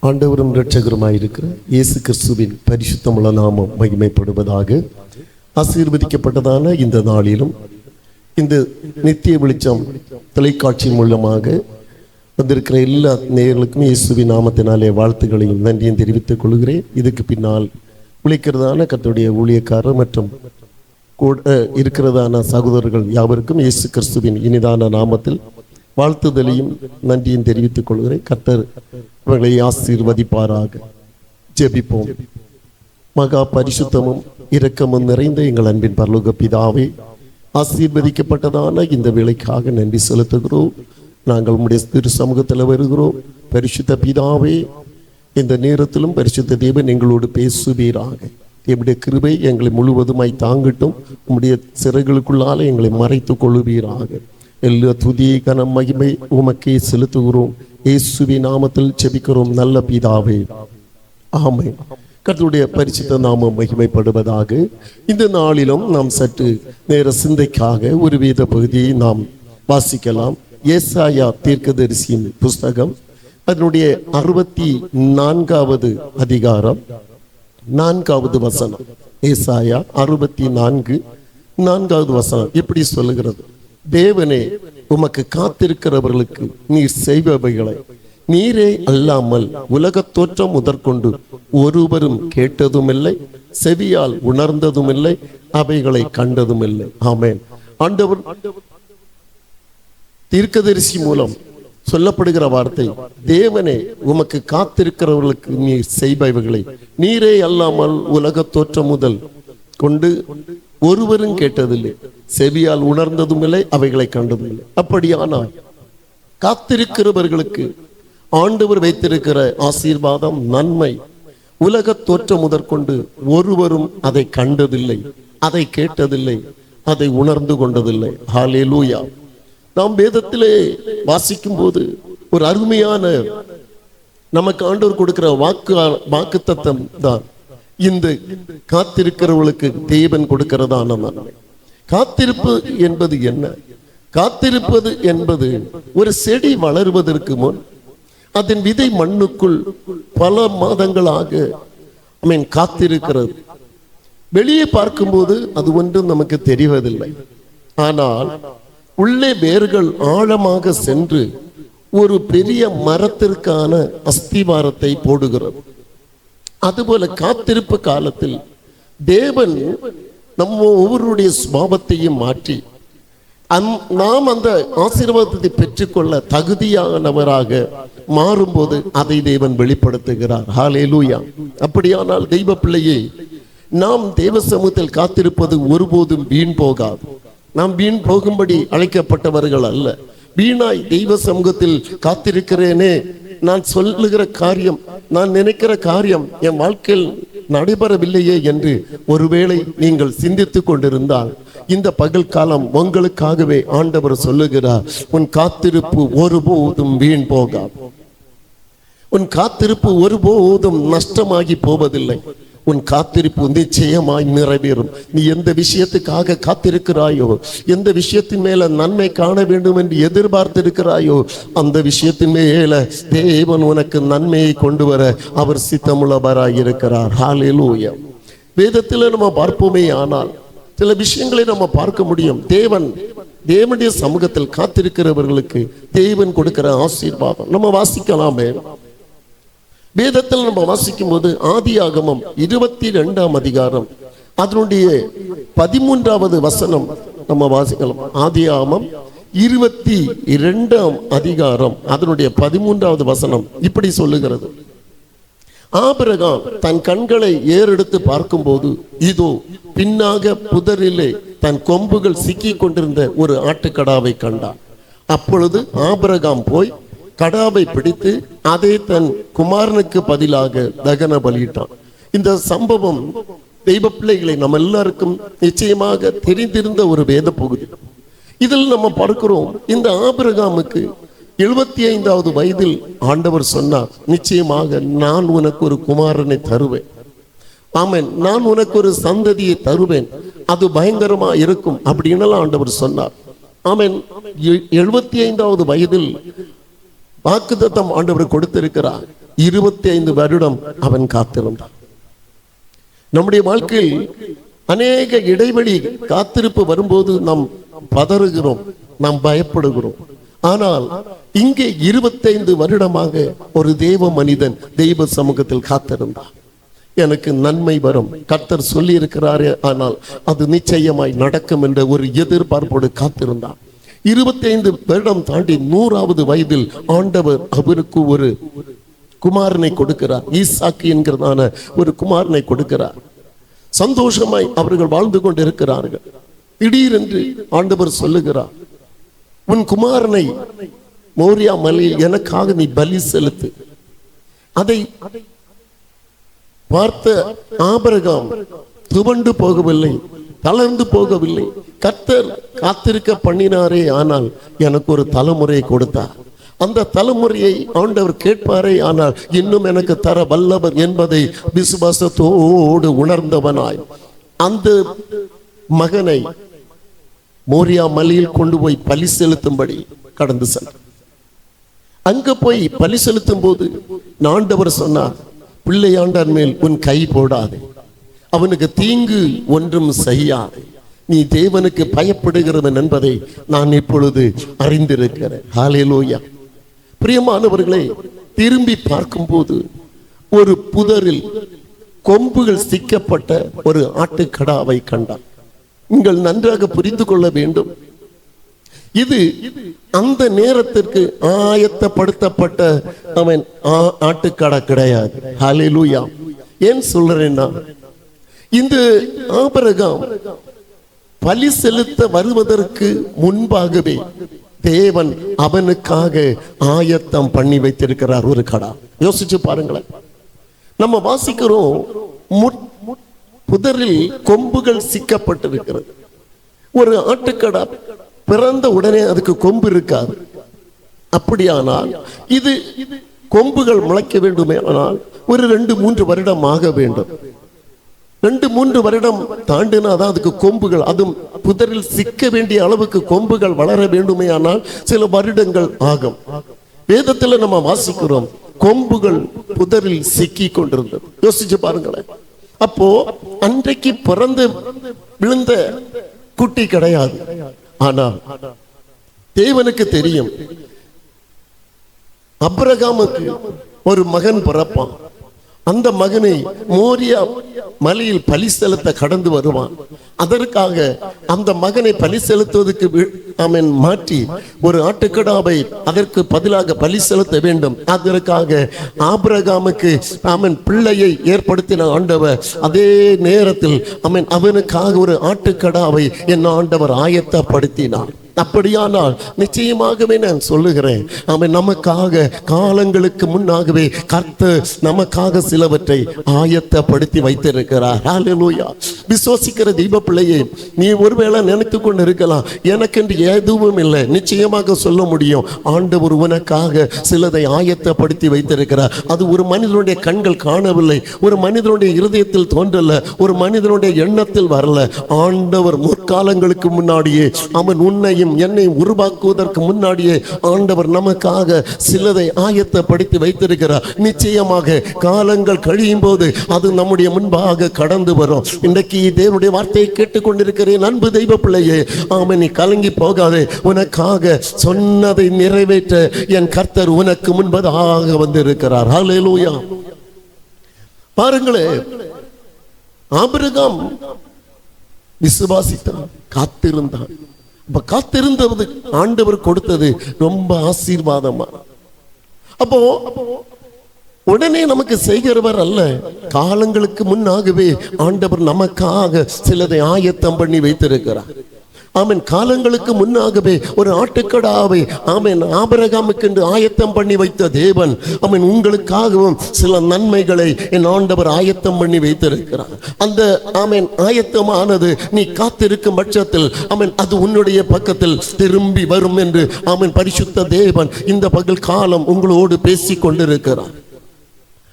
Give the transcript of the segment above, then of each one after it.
ஆண்டவரும் இரட்சகருமாயிருக்கிற இயேசு கிறிஸ்துவின் பரிசுத்தமுள்ள நாமம் மகிமைப்படுவதாக. ஆசீர்வதிக்கப்பட்டதான இந்த நாளிலும் இந்த நித்திய வெளிச்சம் தொலைக்காட்சி மூலமாக வந்திருக்கிற எல்லா நேயர்களுக்கும் இயேசுவின் நாமத்தினாலே வாழ்த்துக்களையும் நன்றியும் தெரிவித்துக் கொள்கிறேன். இதுக்கு பின்னால் உழைக்கிறதான கர்த்தருடைய ஊழியக்காரர் மற்றும் இருக்கிறதான சகோதரர்கள் யாவருக்கும் இயேசு கிறிஸ்துவின் இனிதான நாமத்தில் வாழ்த்துதலையும் நன்றியும் தெரிவித்துக் கொள்கிறேன். கர்த்தர் இவர்களை ஆசீர்வதிப்பாராக. ஜெபிப்போம். மகா பரிசுத்தமும் இரக்கமும் நிறைந்த எங்கள் அன்பின் பரலோக பிதாவே, ஆசீர்வதிக்கப்பட்டதான இந்த வேளைக்காக நன்றி செலுத்துகிறோம். நாங்கள் உம்முடைய திரு சமூகத்தில் வருகிறோம். பரிசுத்த பிதாவே, இந்த நேரத்திலும் பரிசுத்த தேவன் எங்களோடு பேசுவீராக. எம்முடைய கிருபை எங்களை முழுவதுமாய் தாங்கட்டும். உம்முடைய சிறைகளுக்குள்ளால எங்களை மறைத்துக் கொள்ளுவீராக. எல்லா துதி கனம் மகிமை உமக்கே செலுத்துகிறோம். இயேசுவின் நாமத்தில் ஜெபிக்கிறோம் நல்ல பிதாவே, ஆமென். கர்த்தருடைய பரிசுத்த நாமம் மகிமைப்படுவதாக. இந்த நாளிலும் நாம் சற்று நேர சிந்தைக்காக ஒரு வேத பகுதியை நாம் வாசிக்கலாம். ஏசாயா தீர்க்கதரிசியின் புஸ்தகம், அதனுடைய 64வது அதிகாரம் 4வது வசனம். ஏசாயா 64:4வது வசனம் இப்படி சொல்லுகிறது: தேவனே, உமக்கு காத்திருக்கிறவர்களுக்கு நீர் செய்பவைகளை நீரே அல்லாமல் உலகத் தோற்றம் முதற்கொண்டு ஒருவரும் கேட்டதுமில்லை, செவியால் உணர்ந்ததுமில்லை, அவைகளை கண்டதுமில்லை. ஆமென். ஆண்டவர் தீர்க்கதரிசி மூலம் சொல்லப்படுகிற வார்த்தை, தேவனே, உமக்கு காத்திருக்கிறவர்களுக்கு நீர் செய்பவைகளை நீரே அல்லாமல் உலகத் தோற்றம் முதல் கொண்டு ஒருவரும் கேட்டதில்லை, செவியால் உணர்ந்ததும் இல்லை, அவைகளை கண்டதும் இல்லை. அப்படியானால் காத்திருக்கிறவர்களுக்கு ஆண்டவர் வைத்திருக்கிற ஆசீர்வாதம், நன்மை உலக தோற்றம் முதற்கொண்டு ஒருவரும் அதை கண்டதில்லை, அதை கேட்டதில்லை, அதை உணர்ந்து கொண்டதில்லை. ஹல்லேலூயா. நாம் வேதத்திலே வாசிக்கும் போது ஒரு அருமையான நமக்கு ஆண்டவர் கொடுக்கிற வாக்கு தத்தம் தான் இந்த காத்திருக்கிறவர்களுக்கு தேவன் கொடுக்கிறதான நன்மை. காத்திருப்பு என்பது என்ன? காத்திருப்பது என்பது ஒரு செடி வளருவதற்கு முன் அதன் விதை மண்ணுக்குள் பல மாதங்களாக காத்திருக்கிறது. வெளியே பார்க்கும்போது அது ஒன்றும் நமக்கு தெரிவதில்லை. ஆனால் உள்ளே வேர்கள் ஆழமாக சென்று ஒரு பெரிய மரத்திற்கான அஸ்திவாரத்தை போடுகிறது. அதுபோல காத்திருப்பு காலத்தில் தேவன் நம்ம ஒவ்வொருடைய சுபாவத்தையும் மாற்றி நாம் அந்த ஆசீர்வாதத்தை பெற்றுக்கொள்ள தகுதியானவராக மாறும்போது அதை தேவன் வெளிப்படுத்துகிறார். ஹல்லேலூயா. அப்படியானால் தெய்வ பிள்ளையே, நாம் தேவ சமூகத்தில் காத்திருப்பது ஒருபோதும் வீண் போகாது. நாம் வீண் போகும்படி அழைக்கப்பட்டவர்கள் அல்ல. வீணாய் தெய்வ சமூகத்தில் காத்திருக்கிறேனே, நான் சொல்லுகிற காரியம், நான் நினைக்கிற காரியம் என் வாழ்க்கையில் நடைபெறவில்லையே என்று ஒருவேளை நீங்கள் சிந்தித்துக் கொண்டிருந்தால், இந்த பகல் காலம் உங்களுக்காகவே ஆண்டவர் சொல்லுகிறார், உன் காத்திருப்பு ஒருபோதும் வீண் போகாது. உன் காத்திருப்பு ஒருபோதும் நஷ்டமாகி போவதில்லை. உன் காத்திருப்பு நிச்சயமாய் நிறைவேறும். நீ எந்த விஷயத்துக்காக காத்திருக்கிறாயோ, எந்த விஷயத்தின் மேல நன்மை காண வேண்டும் என்று எதிர்பார்த்திருக்கிறாயோ, அந்த விஷயத்தின் மேல தேவன் உனக்கு நன்மையை கொண்டு வர அவர் சித்தமுள்ளவராய் இருக்கிறார். ஹல்லேலூயா. வேதத்தில் நம்ம பார்ப்போமே, ஆனால் சில விஷயங்களை நம்ம பார்க்க முடியும். தேவனுடைய சமூகத்தில் காத்திருக்கிறவர்களுக்கு தேவன் கொடுக்கிற ஆசீர்வாதம் நம்ம வாசிக்கலாமே. வேதத்தில் நம்ம வாசிக்கும் போது ஆதியாகமம் 22ஆம் அதிகாரம் அதனுடைய 13வது வசனம் நம்ம வாசிக்கலாம். ஆதியாகமம் 22ஆம் அதிகாரம் அதனுடைய 13வது வசனம் இப்படி சொல்லுகிறது: ஆபிரகாம் தன் கண்களை ஏறெடுத்து பார்க்கும்போது, இதோ பின்னாக புதரிலே தன் கொம்புகள் சிக்கி கொண்டிருந்த ஒரு ஆட்டுக்கடாவை கண்டான். அப்பொழுது ஆபிரகாம் போய் கடாவை பிடித்து அதை தன் குமாரனுக்கு பதிலாக தகன பலியிட்டான். இந்த சம்பவம் தெய்வ பிள்ளைகளை நம்ம எல்லாருக்கும் நிச்சயமாக தெரிந்திருந்த ஒரு வேத பகுதி. இதில் நம்ம பார்க்கிறோம், இந்த ஆபிரகாமுக்கு 75வது வயதில் ஆண்டவர் சொன்னார், நிச்சயமாக நான் உனக்கு ஒரு குமாரனை தருவேன். ஆமென். நான் உனக்கு ஒரு சந்ததியை தருவேன், அது பயங்கரமா இருக்கும் அப்படின்னு ஆண்டவர் சொன்னார். ஆமென். 75வது வயதில் வாக்குத்தத்தம் ஆண்டவர் கொடுத்திருக்கிறார். 25 வருடம் அவன் காத்திருந்தான். நம்முடைய வாழ்க்கையில் அநேக இடைவெளி காத்திருப்பு வரும்போது நாம் பதறுகிறோம், நாம் பயப்படுகிறோம். ஆனால் இங்கே 25 வருடமாக ஒரு தேவ மனிதன் தெய்வ சமூகத்தில் காத்திருந்தான். எனக்கு நன்மை வரும், கர்த்தர் சொல்லி இருக்கிறாரே, ஆனால் அது நிச்சயமாய் நடக்கும் என்ற ஒரு எதிர்பார்ப்போடு காத்திருந்தான். 25 வருடம் தாண்டி 100வது வயதில் ஆண்டவர் அவருக்கு ஒரு குமாரனை கொடுக்கிறார். ஈசாக்கு என்கிறதான ஒரு குமாரனை கொடுக்கிறார். சந்தோஷமாய் அவர்கள் வாழ்ந்து கொண்டிருக்கிறார்கள். திடீரென்று ஆண்டவர் சொல்லுகிறார், உன் குமாரனை மோரியா மலையில் எனக்காக நீ பலி செலுத்து. அதை பார்த்த ஆபிரகாம் துவண்டு போகவில்லை, தளர்ந்து போகவில்லை. கர்த்தர் காத்திருக்க பண்ணினாரே, ஆனால் எனக்கு ஒரு தலைமுறையை கொடுத்தார். அந்த தலைமுறையை ஆண்டவர் கேட்பாரே, ஆனால் இன்னும் எனக்கு தர வல்லவர் என்பதை விசுவாசத்தோடு உணர்ந்தவனாய் அந்த மகனை மோரியா மலையில் கொண்டு போய் பலி செலுத்தும்படி கடந்து சென்றார். அங்க போய் பலி செலுத்தும் போது ஆண்டவர் சொன்னார், பிள்ளையாண்டான் மேல் உன் கை போடாதே, அவனுக்கு தீங்கு ஒன்றும் செய்யாது, நீ தேவனுக்கு பயப்படுகிறவன் என்பதை நான் இப்பொழுது அறிந்திருக்கிறேன். ஹல்லேலூயா. பிரியமானவர்களே, திரும்பி பார்க்கும் போது ஒரு புதரில் கொம்புகள் சிக்கப்பட்ட ஒரு ஆட்டுக்கடாவை கண்டார். நீங்கள் நன்றாக புரிந்து கொள்ள வேண்டும், இது அந்த நேரத்திற்கு ஆயத்தப்படுத்தப்பட்ட அவன் ஆட்டுக்கடா கிடையாது. ஹல்லேலூயா. ஏன் சொல்றேன்னா, இந்த ஆபிரகாம் பலி செலுத்த வருவதற்கு முன்பாகவே தேவன் அவனுக்காக ஆயத்தம் பண்ணி வைத்திருக்கிறார் ஒரு கடா. யோசிச்சு பாருங்களேன். நம்ம வாசிக்கிறோம், புதரில் கொம்புகள் சிக்கப்பட்டிருக்கிறது. ஒரு ஆட்டுக்கடா பிறந்த உடனே அதுக்கு கொம்பு இருக்காது. அப்படியானால் இது கொம்புகள் முளைக்க வேண்டுமே, ஆனால் ஒரு 2-3 வருடம் ஆக வேண்டும். 2-3 வருடம் தாண்டினாதான் அதுக்கு கொம்புகள், அதுவும் புதரில் சிக்க வேண்டிய அளவுக்கு கொம்புகள் வளர வேண்டுமே, ஆனால் சில வருடங்கள் ஆகும். வேதத்துல நம்ம வாசிக்கிறோம், கொம்புகள் புதரில் சிக்கி கொண்டிருந்தது. யோசிச்சு பாருங்களேன். அப்போ அன்றைக்கு பிறந்து விழுந்த குட்டி கிடையாது. ஆனால் தேவனுக்கு தெரியும், ஆபிரகாமுக்கு ஒரு மகன் பிறப்பான். அந்த மகனை மோரியா மலையில் பலி செலுத்த கடந்து வருவான். அதற்காக அந்த மகனை பலி செலுத்துவதற்கு அவன் மாற்றி ஒரு ஆட்டுக்கடாவை அதற்கு பதிலாக பலி செலுத்த வேண்டும். அதற்காக ஆபிரகாமுக்கு அவன் பிள்ளையை ஏற்படுத்தின ஆண்டவர் அதே நேரத்தில் அவனுக்காக ஒரு ஆட்டுக்கடாவை என் ஆண்டவர் ஆயத்தப்படுத்தினார். அப்படியானால் நிச்சயமாகவே நான் சொல்லுகிறேன், அவன் நமக்காக காலங்களுக்கு முன்னாகவே கர்த்தர் நமக்காக சிலவற்றை ஆயத்தப்படுத்தி வைத்திருக்கிறார். ஹல்லேலூயா. விசுவாசிக்கிற தெய்வ பிள்ளையே, நீ ஒருவேளை நினைத்து கொண்டு இருக்கலாம், எனக்கென்று எதுவும் இல்லை. நிச்சயமாக சொல்ல முடியும், ஆண்டவர் உனக்காக சிலதை ஆயத்தப்படுத்தி வைத்திருக்கிறார். அது ஒரு மனிதனுடைய கண்கள் காணவில்லை, ஒரு மனிதனுடைய இருதயத்தில் தோன்றல, ஒரு மனிதனுடைய எண்ணத்தில் வரல. ஆண்டவர் முற்காலங்களுக்கு முன்னாடியே அவன் உன்னையும் என்னை உருவாக்குவதற்கு முன்னாடியே ஆண்டவர் நமக்காக சிலதை ஆயத்தப்படுத்தி வைத்திருக்கிறார். நிச்சயமாக காலங்கள் கழியும் போது அது நம்முடைய முன்பாக கடந்து வரும். இன்றைக்கு தேவனுடைய வார்த்தையை கேட்டுக்கொண்டிருக்கிறேன் அன்பு தெய்வ பிள்ளையே, ஆமென். நீ கலங்கி போகாதே. உனக்காக சொன்னதை நிறைவேற்ற என் கர்த்தர் உனக்கு முன்பதாக வந்திருக்கிறார். ஹல்லேலூயா. பாருங்களே, ஆபிரகாம் விசுவாசித்தான், காத்திருந்தான். அப்ப காத்திருந்தது ஆண்டவர் கொடுத்தது ரொம்ப ஆசீர்வாதமா. அப்போ உடனே நமக்கு செய்கிறவர் அல்ல, காலங்களுக்கு முன்னாகவே ஆண்டவர் நமக்காக சிலதை ஆயத்தம் பண்ணி வைத்திருக்கிறார். ஆமென். காலங்களுக்கு முன்னாகவே ஒரு ஆட்டுக்கடாவை ஆமென் ஆபிரகாமுக்கு என்று ஆயத்தம் பண்ணி வைத்த தேவன் ஆமென் உங்களுக்காகவும் சில நன்மைகளை என் ஆண்டவர் ஆயத்தம் பண்ணி வைத்திருக்கிறார். அந்த ஆமென் ஆயத்தமானது நீ காத்திருக்கும் பட்சத்தில் ஆமென் அது உன்னுடைய பக்கத்தில் திரும்பி வரும் என்று ஆமென் பரிசுத்த தேவன் இந்த பகல் காலம் உங்களோடு பேசிக் கொண்டிருக்கிறார்.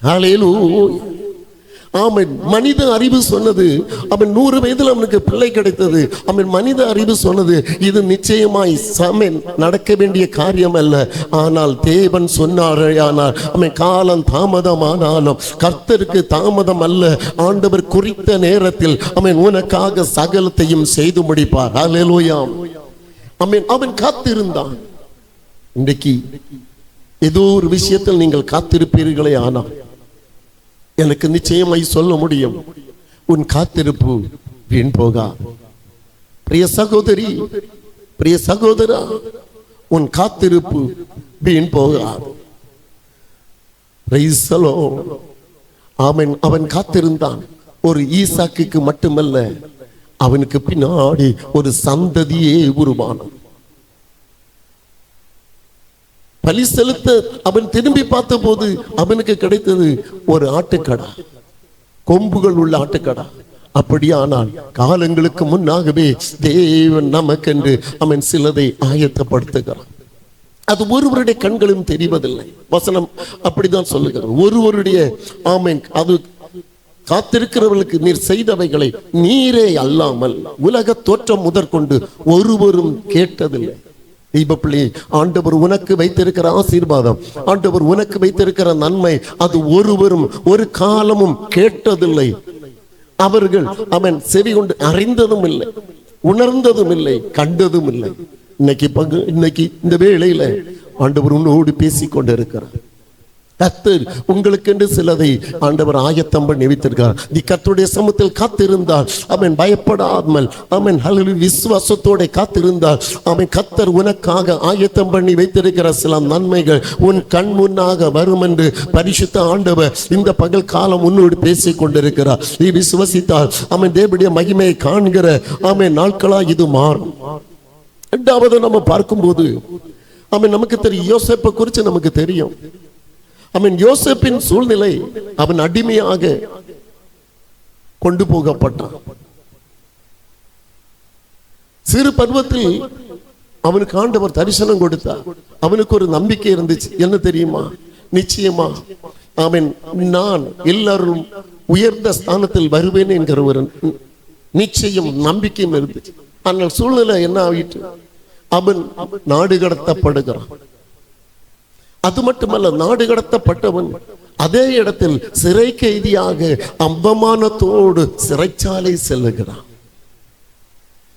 ஹல்லேலூயா. ஆமென். மனித அறிவு சொன்னது அவன் 100 வயதில் அவனுக்கு பிள்ளை கிடைத்தது. அவன் மனித அறிவு சொன்னது இது நிச்சயமாய் ஆமென் நடக்க வேண்டிய காரியம் அல்ல. ஆனால் தேவன் சொன்னாரையானால் அவன் காலம் தாமதமானாலும் கர்த்தருக்கு தாமதம் அல்ல. ஆண்டவர் குறித்த நேரத்தில் அவன் உனக்காக சகலத்தையும் செய்து முடிப்பார். ஹல்லேலூயா. ஆமென். அவன் காத்திருந்தான். இன்றைக்கு ஏதோ ஒரு விஷயத்தில் நீங்கள் காத்திருப்பீர்களே, ஆனால் எனக்கு நிச்சயமாய் சொல்ல முடியும், உன் காத்திருப்பு வீண் போகா. பிரிய சகோதரி, பிரிய சகோதரா, உன் காத்திருப்பு வீண் போகாது. ஆமென். அவன் காத்திருந்தான். ஒரு ஈசாக்குக்கு மட்டுமல்ல, அவனுக்கு பின்னாடி ஒரு சந்ததியே உருவானது. பலி செலுத்த அவன் திரும்பி பார்த்த போது அவனுக்கு கிடைத்தது ஒரு ஆட்டுக்கடா, கொம்புகள் உள்ள ஆட்டுக்கடா. அப்படியானால் காலங்களுக்கு முன்னாகவே தேவன் நமக்கென்று அவன் சிலதை ஆயத்தப்படுத்துகிறான். அது ஒருவருடைய கண்களும் தெரிவதில்லை. வசனம் அப்படிதான் சொல்லுகிறது. ஒருவருடைய ஆமென். அது காத்திருக்கிறவர்களுக்கு நீர் செய்தவைகளை நீரே அல்லாமல் உலக தோற்றம் முதற்கொண்டு ஒருவரும் கேட்டதில்லை. தீபப்பிள்ளை, ஆண்டவர் உனக்கு வைத்திருக்கிற ஆசீர்வாதம், ஆண்டவர் உனக்கு வைத்திருக்கிற நன்மை, அது ஒருவரும் ஒரு காலமும் கேட்டதில்லை. அவர்கள் அவன் செவி கொண்டு அறிந்ததும் இல்லை, உணர்ந்ததும் இல்லை, கண்டதும் இல்லை. இன்னைக்கு இந்த வேளையில ஆண்டவர் உன்னோடு பேசிக் கொண்டிருக்கிறார். கர்த்தர் உங்களுக்கென்று சிலதை ஆண்டவர் ஆயத்தம் பண்ணி வைத்திருக்கிறார். நீ கர்த்தருடைய சமூகத்தில் காத்திருந்தால் அவன் பயப்படாமல் அவன் விசுவாசத்தோட காத்திருந்தால் அவன் கர்த்தர் உனக்காக ஆயத்தம் பண்ணி வைத்திருக்கிற சில நன்மைகள் உன் கண் முன்னாக வரும் என்று பரிசுத்த ஆண்டவர் இந்த பகல் காலம் உன்னோடு பேசிக் கொண்டிருக்கிறார். நீ விசுவசித்தால் அவன் தேவனுடைய மகிமையை காண்கிற அவன் நாட்களா இது மாறும். இரண்டாவது நம்ம பார்க்கும்போது அவன் நமக்கு தெரியும், யோசேப்பை குறித்து நமக்கு தெரியும். அவன் யோசேப்பின் சூழ்நிலை, அவன் அடிமையாக கொண்டு போகப்பட்டான். சிறு பருவத்தில் அவனுக்கு ஆண்டவர் தரிசனம் கொடுத்தார். அவனுக்கு ஒரு நம்பிக்கை இருந்துச்சு. என்ன தெரியுமா? நிச்சயமா அவன் நான் எல்லாரும் உயர்ந்த ஸ்தானத்தில் வருவேன் என்கிற ஒரு நிச்சயம் நம்பிக்கையும் இருந்துச்சு. ஆனால் சூழ்நிலை என்ன ஆகிட்டு, அவன் நாடு கடத்தப்படுகிறான். அது மட்டுமல்ல, நாடு கடத்தப்பட்டவன் அதே இடத்தில் சிறை கைதியாக அவமானத்தோடு சிறைச்சாலை செல்லுகிறான்.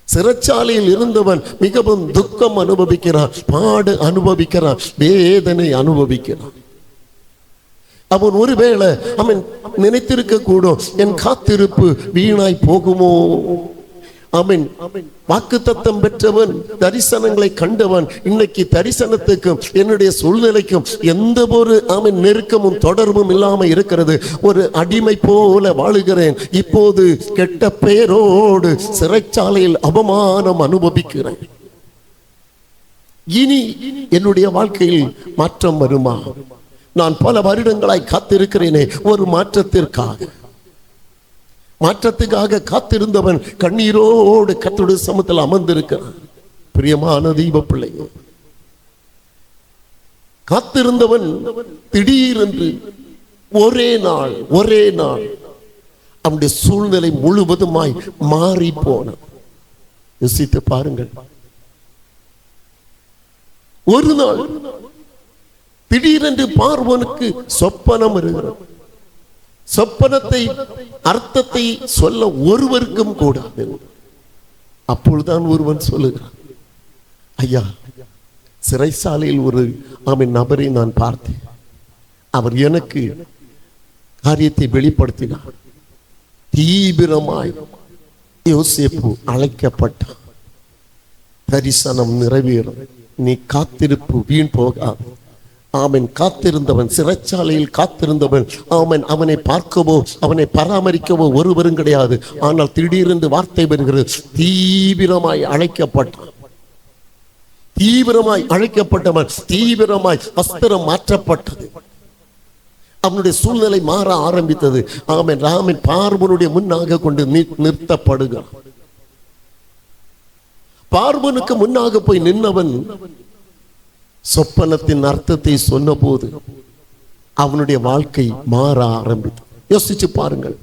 சிறைச்சாலையில் இருந்தவன் மிகவும் துக்கம் அனுபவிக்கிறான், பாடு அனுபவிக்கிறான், வேதனை அனுபவிக்கிறான். அவன் ஒருவேளை அவன் நினைத்திருக்க கூடும், என் காத்திருப்பு வீணாய் போகுமோ. அவன் வாக்குத்தத்தம் பெற்றவன், தரிசனங்களை கண்டவன். இன்னைக்கு தரிசனத்துக்கும் என்னுடைய சூழ்நிலைக்கும் எந்த ஒரு அவன் நெருக்கமும் தொடர்பும் இல்லாம இருக்கிறது. ஒரு அடிமை போல வாழுகிறேன். இப்போது கெட்ட பெயரோடு சிறைச்சாலையில் அவமானம் அனுபவிக்கிறேன். இனி என்னுடைய வாழ்க்கையில் மாற்றம் வருமா? நான் பல வருடங்களாய் காத்திருக்கிறேனே ஒரு மாற்றத்துக்காக காத்திருந்தவன் கண்ணீரோடு கர்த்தருடைய சமூகத்தில் அமர்ந்திருக்கிறான். பிரியமான தீப பிள்ளை, காத்திருந்தவன் திடீரென்று ஒரே நாள் அவனுடைய சூழ்நிலை முழுவதுமாய் மாறி போன. யோசித்து பாருங்கள். ஒரு நாள் திடீரென்று பார்வோனுக்கு சொப்பனம் வருகிறது. சொப்பனத்தை அர்த்தத்தை சொல்ல ஒருவருக்கும் கூடாது. அப்பொழுதுதான் ஒருவன் சொல்லுகிறான், ஐயா, சிறைச்சாலையில் ஒரு நபரை நான் பார்த்தேன். அவர் எனக்கு காரியத்தை வெளிப்படுத்தினார். தீவிரமாய் யோசேப்பு அழைக்கப்பட்டான். தரிசனம் நிறைவேறும், நீ காத்திருப்பு வீண் போகாது. அவன் காத்திருந்தவன், சிறைச்சாலையில் காத்திருந்தவன், அவனை பார்க்கவோ அவனை பராமரிக்கவோ ஒருவரும் கிடையாது. ஆனால் திடீரென்று வார்த்தை வருகிறது, தீவிரமாய் அழைக்கப்பட்டான். தீவிரமாய் அழைக்கப்பட்டவன், தீவிரமாய் வஸ்திரம் மாற்றப்பட்டது. அவனுடைய சூழ்நிலை மாற ஆரம்பித்தது. ராமன் பார்வனுடைய முன்னாக கொண்டு நிறுத்தப்படுகிறான். பார்வனுக்கு முன்னாக போய் நின்றவன் சொப்பனத்தின் அர்த்தத்தை சொன்ன போது அவனுடைய வாழ்க்கை மாற ஆரம்பித்தது. யோசிச்சு பாருங்கள்.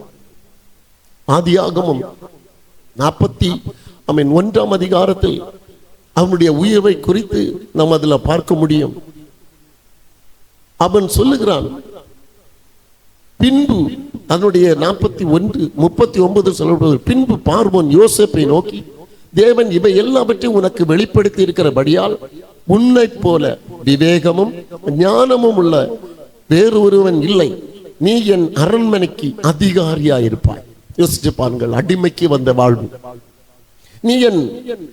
ஆதியாகமம் 41ஆம் அதிகாரத்தில் அவனுடைய உயர்வை குறித்து நாம் அதுல பார்க்க முடியும். அவன் சொல்லுகிறான், பின்பு அதனுடைய 41:39 சொல்லப்படுவது, பின்பு பார்வோன் யோசேப்பை நோக்கி, தேவன் இவை எல்லாவற்றையும் உனக்கு வெளிப்படுத்தி இருக்கிறபடியால் உன்னை போல விவேகமும் ஞானமும் உள்ள வேறு ஒருவன் இல்லை, நீ என் அரண்மனைக்கு அதிகாரியாயிருப்பாய். யோசிச்சு பாருங்கள், அடிமைக்கு வந்த வாழ்வு. நீ என்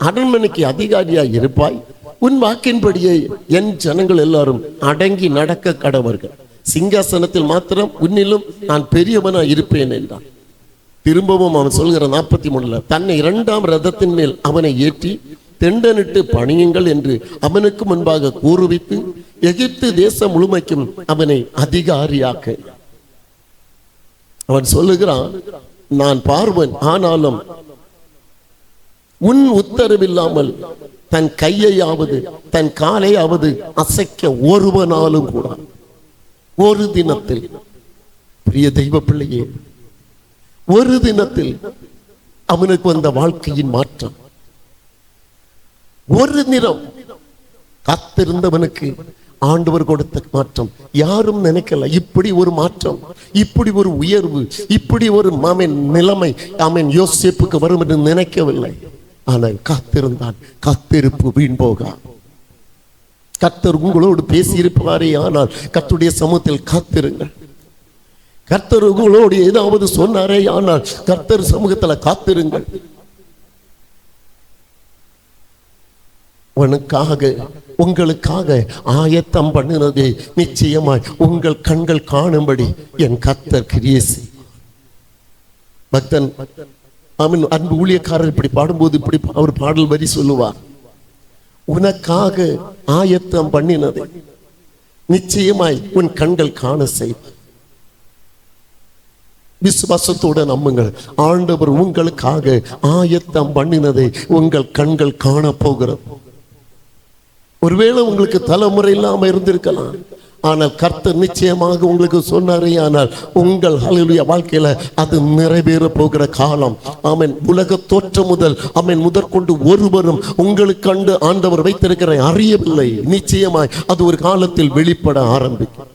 அரண்மனைக்கு அதிகாரியாய் இருப்பாய், உன் வாக்கின்படியே என் ஜனங்கள் எல்லாரும் அடங்கி நடக்க கடவர்கள், சிங்காசனத்தில் மாத்திரம் உன்னிலும் நான் பெரியவனா இருப்பேன் என்றான். திரும்பவும் அவன் சொல்கிற 43 தன்னை 2ஆம் ரதத்தின் மேல் அவனை ஏற்றி தெண்டனிட்டு பணியுங்கள் என்று அவனுக்கு முன்பாக கூறுவித்து எகிப்து தேசம் முழுமைக்கும் அவனை அதிகாரியாக்க. அவன் சொல்லுகிறான், நான் பார்வன், ஆனாலும் உன் உத்தரவில்லாமல் தன் கையையாவது தன் காலையாவது அசைக்க ஒருவனாலும் கூட. ஒரு தினத்தில், பிரிய தெய்வ பிள்ளையே, ஒரு தினத்தில் அவனுக்கு வந்த வாழ்க்கையின் மாற்றம். ஒரு நிறம் காத்திருந்தவனுக்கு ஆண்டவர் கொடுத்த மாற்றம். யாரும் நினைக்கல இப்படி ஒரு மாற்றம், இப்படி ஒரு உயர்வு, இப்படி ஒரு நிலைமை யோசேப்புக்கு வரும் என்று நினைக்கவில்லை. ஆனால் காத்திருந்தான். காத்திருப்பு வீண் போகா. கர்த்தர் உங்களோடு பேசியிருப்பாரே, ஆனால் கர்த்தருடைய சமூகத்தில் காத்திருங்கள். கர்த்தர் உங்களோடு ஏதாவது சொன்னாரே, ஆனால் கர்த்தர் சமூகத்தில் காத்திருங்கள். உனக்காக உங்களுக்காக ஆயத்தம் பண்ணினதே நிச்சயமாய் உங்கள் கண்கள் காணும்படி என் கர்த்தர் கிரியை செய்வார். பக்தன் அன்பு ஊழியக்காரர் இப்படி பாடும்போது இப்படி அவர் பாடல் வரி சொல்லுவார், உனக்காக ஆயத்தம் பண்ணினதை நிச்சயமாய் உன் கண்கள் காண செய்வார். விசுவாசத்தோட நம்புங்கள், ஆண்டவர் உங்களுக்காக ஆயத்தம் பண்ணினதை உங்கள் கண்கள் காண போகிறது. ஒருவேளை உங்களுக்கு தலைமுறை இல்லாம இருந்திருக்கலாம், ஆனால் கர்த்தர் நிச்சயமாக உங்களுக்கு சொன்னாரே, ஆனால் உங்கள் ஹல்லேலூயா வாழ்க்கையில அது நிறைவேற போகிற காலம். ஆமென். உலக தோற்றம் முதல் முதற்கொண்டு ஒருவரும் உங்களுக்கு கண்டு ஆண்டவர் வைத்திருக்கிற அறியவில்லை. நிச்சயமாய் அது ஒரு காலத்தில் வெளிப்பட ஆரம்பிக்கும்.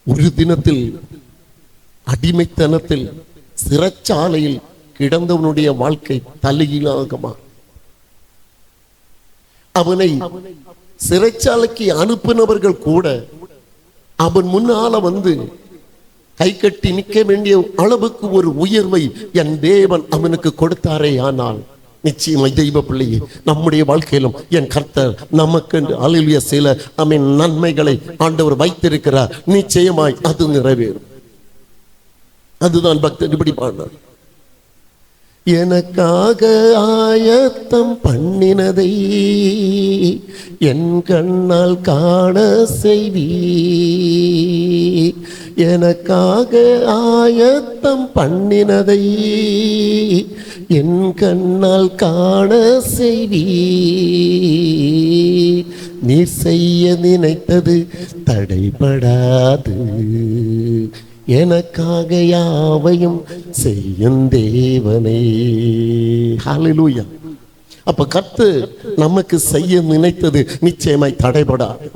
ஒரு தினத்தில் அடிமைத்தனத்தில் சிறைச்சாலையில் கிடந்தவனுடைய வாழ்க்கை தலையிலாகுமா? அவனை சிறைச்சாலைக்கு அனுப்பினவர்கள் கூட அவன் முன்னால வந்து கை கட்டி நிற்க வேண்டிய அளவுக்கு ஒரு உயர்வை என் தேவன் அவனுக்கு கொடுத்தாரே. ஆனால் நிச்சயமாய் தெய்வ பிள்ளையே, நம்முடைய வாழ்க்கையிலும் என் கர்த்தர் நமக்கு அல்லேலூயா சில நன்மைகளை ஆண்டவர் வைத்திருக்கிறார். நிச்சயமாய் அது நிறைவேறும். அதுதான் பக்தன் இப்படி பாடினார், எனக்காக ஆயத்தம் பண்ணினதை என் கண்ணால் காண செய்வி, எனக்காக ஆயத்தம் பண்ணினதை என் கண்ணால் காண செய்வி, நீ செய்ய நினைத்தது தடைபடாது, எனக்காக யாவையும் செய்யும் தேவனே. ஹல்லேலூயா. அப்ப கர்த்தர் நமக்கு செய்ய நினைத்தது நிச்சயமாய் தடைபடாது.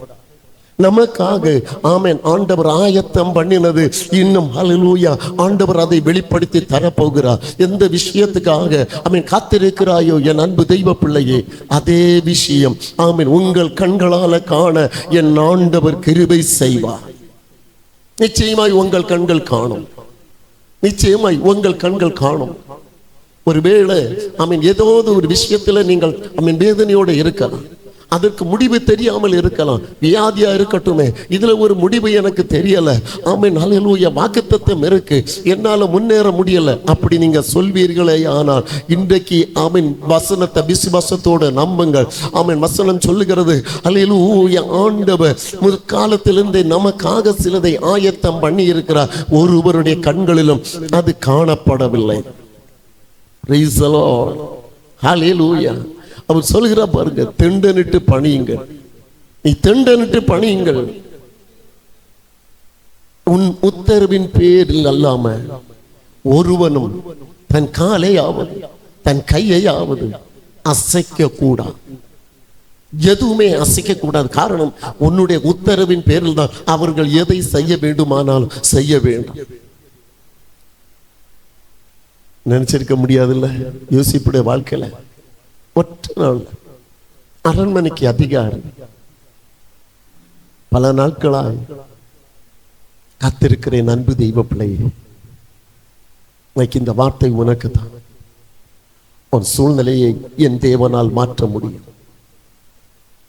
நமக்காக ஆமென் ஆண்டவர் ஆயத்தம் பண்ணினது இன்னும் ஹல்லேலூயா ஆண்டவர் அதை வெளிப்படுத்தி தரப்போகிறார். எந்த விஷயத்துக்காக காத்திருக்கிறாயோ என் அன்பு தெய்வ பிள்ளையே, அதே விஷயம் ஆமென் உங்கள் கண்களால காண என் ஆண்டவர் கிருபை செய்வார். நிச்சயமாய் உங்கள் கண்கள் காணும். நிச்சயமாய் உங்கள் கண்கள் காணும். ஒருவேளை ஏதாவது ஒரு விஷயத்துல நீங்கள் வேதனையோட இருக்கலாம், அதற்கு முடிவு தெரியாமல் இருக்கலாம். வியாதியா இருக்கட்டுமே, இதுல ஒரு முடிவு எனக்கு தெரியல, ஹல்லேலூயா வாக்குத்தத்தம் இருக்கு, என்னால முன்னேற முடியல, அப்படி நீங்க சொல்வீர்களே. ஆனால் இன்றைக்கு வசனத்தை விசுவாசத்தோட நம்புங்கள். வசனம் சொல்லுகிறது ஹல்லேலூயா ஆண்டவர் முற்காலத்திலிருந்தே நமக்காக சிலதை ஆயத்தம் பண்ணி இருக்கிறார். ஒருவருடைய கண்களிலும் அது காணப்படவில்லை. Praise the Lord. Hallelujah. அவர் சொல்கிறார் பாருங்க, தெண்டனிட்டு பணியுங்கள். நீ தெண்டனிட்டு பணியுங்கள். உன் உத்தரவின் பேரில் அல்லாம ஒருவனும் தன் காலையாவது தன் கையையாவது அசைக்க கூடாது. எதுவுமே அசைக்க கூடாது. காரணம், உன்னுடைய உத்தரவின் பேரில் தான் அவர்கள் எதை செய்ய வேண்டுமானாலும் செய்ய வேண்டும். நினைச்சிருக்க முடியாதுல்ல யோசிப்புடைய வாழ்க்கையில. ஒற்றை நாள் அரண்மனைக்கு அதிகாரி பல நாட்களாய் காத்திருக்கிறேன். அன்பு தெய்வ பிள்ளையே, இந்த வார்த்தை உனக்கு தான். உன் சூழ்நிலையை என் தேவனால் மாற்ற முடியும்.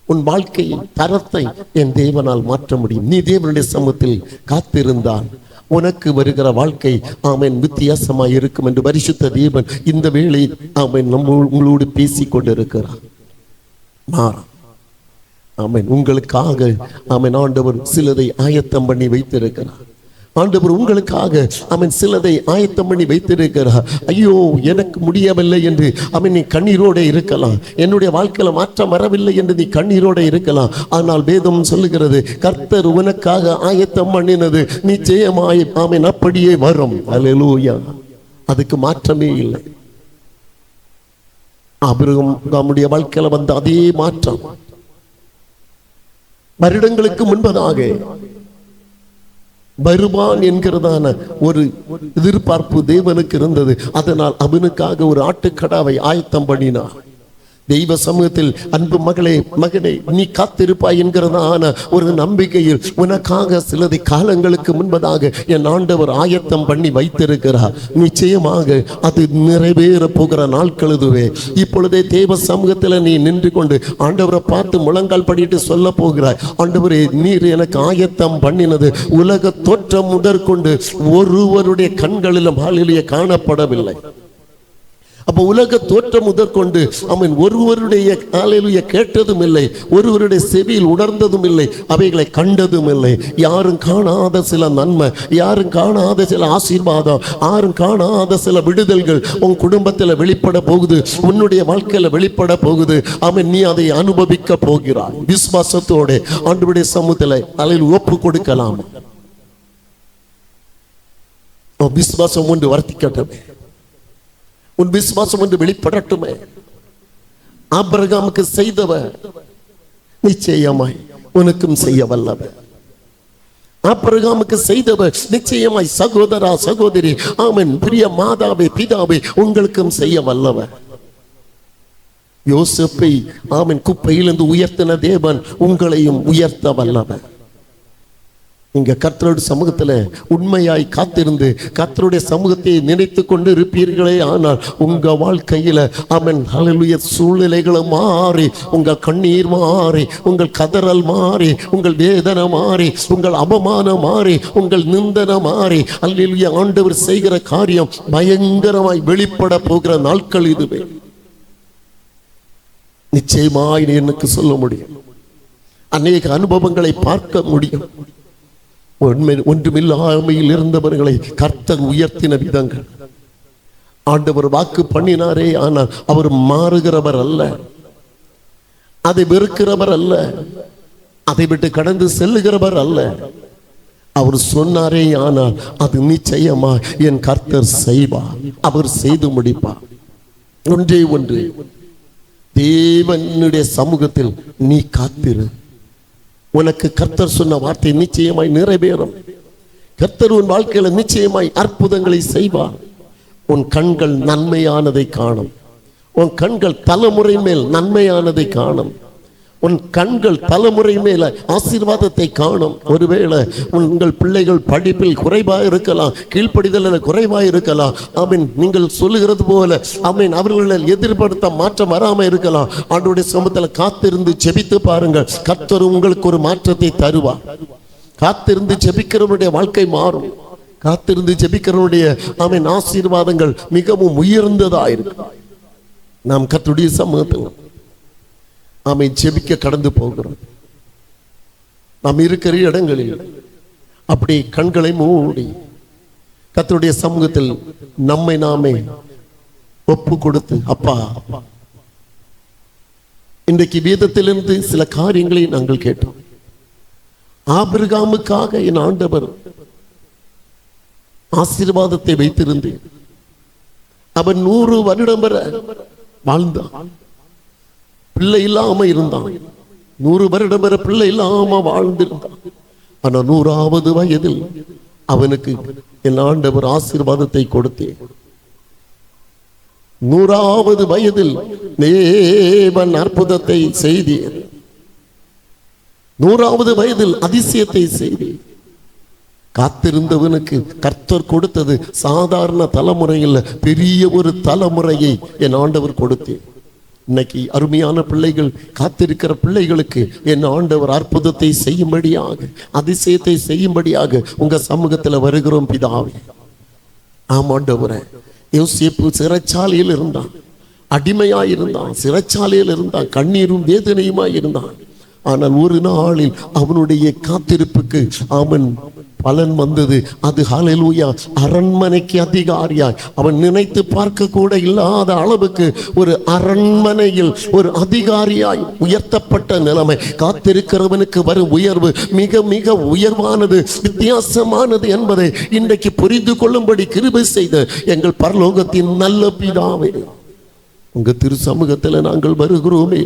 உன் வாழ்க்கையின் தரத்தை என் தேவனால் மாற்ற முடியும். நீ தேவனுடைய சமூகத்தில் காத்திருந்தால் உனக்கு வருகிற வாழ்க்கை ஆமென் வித்தியாசமாய் இருக்கும் என்று பரிசுத்த தேவன் இந்த வேளை ஆமென் உங்களோடு பேசிக் கொண்டிருக்கிறார். ஆமென். உங்களுக்காக ஆமென் ஆண்டவர் சிலதை ஆயத்தம் பண்ணி வைத்திருக்கிறார். ஆண்டவர் உங்களுக்காக அவன் சிலதை ஆயத்தம் பண்ணி வைத்திருக்கிறார். ஐயோ எனக்கு முடியவில்லை என்று அவன் நீ கண்ணீரோட இருக்கலாம். என்னுடைய வாழ்க்கையில மாற்றம் வரவில்லை என்று நீ கண்ணீரோட இருக்கலாம். ஆனால் வேதம் சொல்லுகிறது, கர்த்தர் உனக்காக ஆயத்தம் பண்ணினது நிச்சயமாய் அவன் அப்படியே வரும். அல்லேலூயா. அதுக்கு மாற்றமே இல்லை. ஆபிரகாமுடைய வாழ்க்கையில வந்த அதே மாற்றம் வருடங்களுக்கு முன்பதாக வருவான் என்கிறதான ஒரு எதிர்பார்ப்பு தேவனுக்கு இருந்தது. அதனால் அவனுக்காக ஒரு ஆட்டுக்கடாவை ஆயத்தம் பண்ணினார். தெய்வ சமூகத்தில் அன்பு மகனே நீ காத்திருப்பாய் என்கிறதான ஒரு நம்பிக்கையில் உனக்காக சிலதை காலங்களுக்கு முன்பதாக என் ஆண்டவர் ஆயத்தம் பண்ணி வைத்திருக்கிறார். நிச்சயமாக அது நிறைவேற போகிற நாட்கள் இதுவே. இப்பொழுதே தேவ சமூகத்தில் நீ நின்று கொண்டு ஆண்டவரை பார்த்து முழங்கால் படிட்டு சொல்ல போகிறாய், ஆண்டவரே நீர் எனக்கு ஆயத்தம் பண்ணினது உலக தோற்றம் முதற்கொண்டு ஒருவருடைய கண்களிலும் ஹல்லேலூயா காணப்படவில்லை. அப்ப உலக தோற்றம் முதற்கொண்டு அவன் ஒருவருடைய ஹல்லேலூயா கேட்டதும் இல்லை, ஒருவருடைய செவியில் உணர்ந்ததும் இல்லை, அவைகளை கண்டதும் இல்லை. யாரும் காணாத சில நன்மை, யாரும் காணாத சில ஆசீர்வாதம், யாரும் காணாத சில விடுதல்கள் உன் குடும்பத்தில் வெளிப்பட போகுது, உன்னுடைய வாழ்க்கையில வெளிப்பட போகுது. அவன் நீ அதை அனுபவிக்க போகிறாய். விசுவாசத்தோட ஆண்டவருடைய சமூகத்தில் ஹல்லேலூயா ஒப்பு கொடுக்கலாம். விசுவாசம் ஒன்று வர்த்திக்கட்டுமே, உன் விசுவாசம் என்று வெளிப்படட்டுமே. ஆபிரகாமுக்கு செய்தவர் நிச்சயமாய் உனக்கும் செய்ய வல்லவர். ஆபிரகாமுக்கு செய்தவர் நிச்சயமாய் சகோதரா சகோதரி ஆமென் பிரிய மாதாவே பிதாவே உங்களுக்கும் செய்ய வல்லவர். யோசேப்பை ஆமென் குப்பையிலிருந்து உயர்த்தின தேவன் உங்களையும் உயர்த்த வல்லவர். நீங்க கர்த்தருடைய சமூகத்துல உண்மையாய் காத்திருந்து கர்த்தருடைய சமூகத்தை நினைத்து கொண்டு இருப்பீர்களே, ஆனால் உங்க வாழ்க்கையில அவன் ஹல்லேலூயா சூழ்நிலைகளும் மாறி, உங்க கண்ணீர் மாறி, உங்கள் கதறல் மாறி, உங்கள் வேதனை மாறி, உங்கள் அவமானம் மாறி, உங்கள் நிந்தனை மாறி, ஹல்லேலூயா ஆண்டவர் செய்கிற காரியம் பயங்கரமாய் வெளிப்பட போகிற நாட்கள் இதுவே. நிச்சயமாய் எனக்கு சொல்ல முடியும், அநேக அனுபவங்களை பார்க்க முடியும். ஒன்றுமில்லாமையில் இருந்தவர்களை கர்த்தர் உயர்த்தின விதங்கள். ஆண்டவர் வாக்கு பண்ணினாரே, ஆனால் அவர் மாறுகிறவர் அல்ல, அதை வெறுக்கிறவர் அல்ல, அதை விட்டு கடந்து செல்லுகிறவர் அல்ல. அவர் சொன்னாரே, ஆனால் அது நிச்சயமா என் கர்த்தர் செய்வார், அவர் செய்து முடிப்பார். ஒன்றே ஒன்று, தேவனுடைய சமூகத்தில் நீ காத்திரு. உனக்கு கர்த்தர் சொன்ன வார்த்தை நிச்சயமாய் நிறைவேறும். கர்த்தர் உன் வாழ்க்கையில நிச்சயமாய் அற்புதங்களை செய்வார். உன் கண்கள் நன்மையானதை காணும். உன் கண்கள் தலைமுறை மேல் நன்மையானதை காணும். உன் கண்கள் தலைமுறை மேல ஆசீர்வாதத்தை காணும். ஒருவேளை உங்கள் பிள்ளைகள் படிப்பில் குறைவாக இருக்கலாம், கீழ்ப்படிதலில் குறைவாக இருக்கலாம். ஆமீன். நீங்கள் சொல்லுகிறது போல ஆமீன் அவர்களை எதிர்பார்த்த மாற்றம் வராமல் இருக்கலாம். ஆண்டவருடைய சமூகத்தில் காத்திருந்து ஜெபித்து பாருங்கள், கர்த்தர் உங்களுக்கு ஒரு மாற்றத்தை தருவார். காத்திருந்து ஜெபிக்கிறவனுடைய வாழ்க்கை மாறும். காத்திருந்து ஜெபிக்கிறவனுடைய ஆமீன் ஆசீர்வாதங்கள் மிகவும் உயர்ந்ததாயிருக்கு. நாம் கர்த்தருடைய சமூகத்தில் ஆமை ஜெபிக்க கடந்து போகிறோம். நாம் இருக்கிற இடங்களில் அப்படி கண்களை மூடி கர்த்தருடைய சமூகத்தில் நம்மை நாமே ஒப்பு கொடுத்து, அப்பா இன்றைக்கு வேதத்திலிருந்து சில காரியங்களை நாங்கள் கேட்டோம். ஆபிரகாமுக்காக என் ஆண்டவர் ஆசீர்வாதத்தை வைத்திருந்தேன். அவன் 100 வருடம் வரை வாழ்ந்தான். பிள்ளை இல்லாம இருந்தான். 100 வருடம் வரை பிள்ளை இல்லாம வாழ்ந்திருந்தான். ஆனா 100வது வயதில் அவனுக்கு என் ஆண்டவர் ஆசீர்வாதத்தை கொடுத்தேன். 100வது வயதில் தேவன் அற்புதத்தை செய்தேன். 100வது வயதில் அதிசயத்தை செய்தேன். காத்திருந்தவனுக்கு கர்த்தர் கொடுத்தது சாதாரண தலைமுறையில் பெரிய ஒரு தலைமுறையை என் ஆண்டவர் கொடுத்தேன். இன்னைக்கு அருமையான பிள்ளைகள், காத்திருக்கிற பிள்ளைகளுக்கு என் ஆண்டவர் அற்புதத்தை செய்யும்படியாக, அதிசயத்தை செய்யும்படியாக உங்க சமூகத்தில் வருகிறோம் பிதாவே. ஆமாண்டவரே, யோசேப்பு சிறைச்சாலையில் இருந்தான், அடிமையாயிருந்தான், சிறைச்சாலையில் இருந்தான், கண்ணீரும் வேதனையுமாய் இருந்தான். ஆனால் ஒரு நாளில் அவனுடைய காத்திருப்புக்கு அவன் பலன் வந்தது. அது ஹல்லேலூயா, அரண்மனைக்கு அதிகாரியாய், அவன் நினைத்து பார்க்க கூட இல்லாத அளவுக்கு ஒரு அரண்மனையில் ஒரு அதிகாரியாய் உயர்த்தப்பட்ட நிலைமை. காத்திருக்கிறவனுக்கு வரும் உயர்வு மிக மிக உயர்வானது, வித்தியாசமானது என்பதை இன்றைக்கு புரிந்து கொள்ளும்படி கிருபை செய்த எங்கள் பரலோகத்தின் நல்ல பிதாவே, உங்க திரு சமூகத்தில் நாங்கள் வருகிறோமே.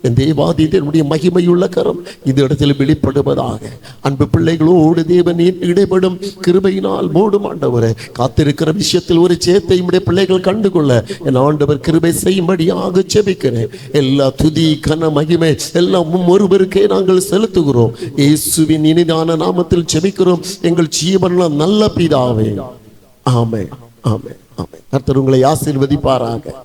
என் தேவாதிதனுடைய மகிமையுள்ள கரம் இந்த இடத்தில் வெளிப்படுவதாக. அன்பு பிள்ளைகளோடு தேவன் இடைப்படும் கிருபையினால் மூடும் ஆண்டவரே, காத்திருக்கிற விஷயத்தில் ஒரு சேத்தை உடைய பிள்ளைகள் கண்டுகொள்ள என் ஆண்டவர் கிருபை செய்யும்படியாக ஜெபிக்கிறேன். எல்லா துதி கன மகிமை எல்லாம் ஒருவருக்கே நாங்கள் செலுத்துகிறோம். இயேசுவின் இனிதான நாமத்தில் ஜெபிக்கிறோம் எங்கள் ஜீவனுள்ள நல்ல பிதாவே. ஆமென், ஆமென், ஆமென். கர்த்தர் உங்களை ஆசீர்வதிப்பாராக.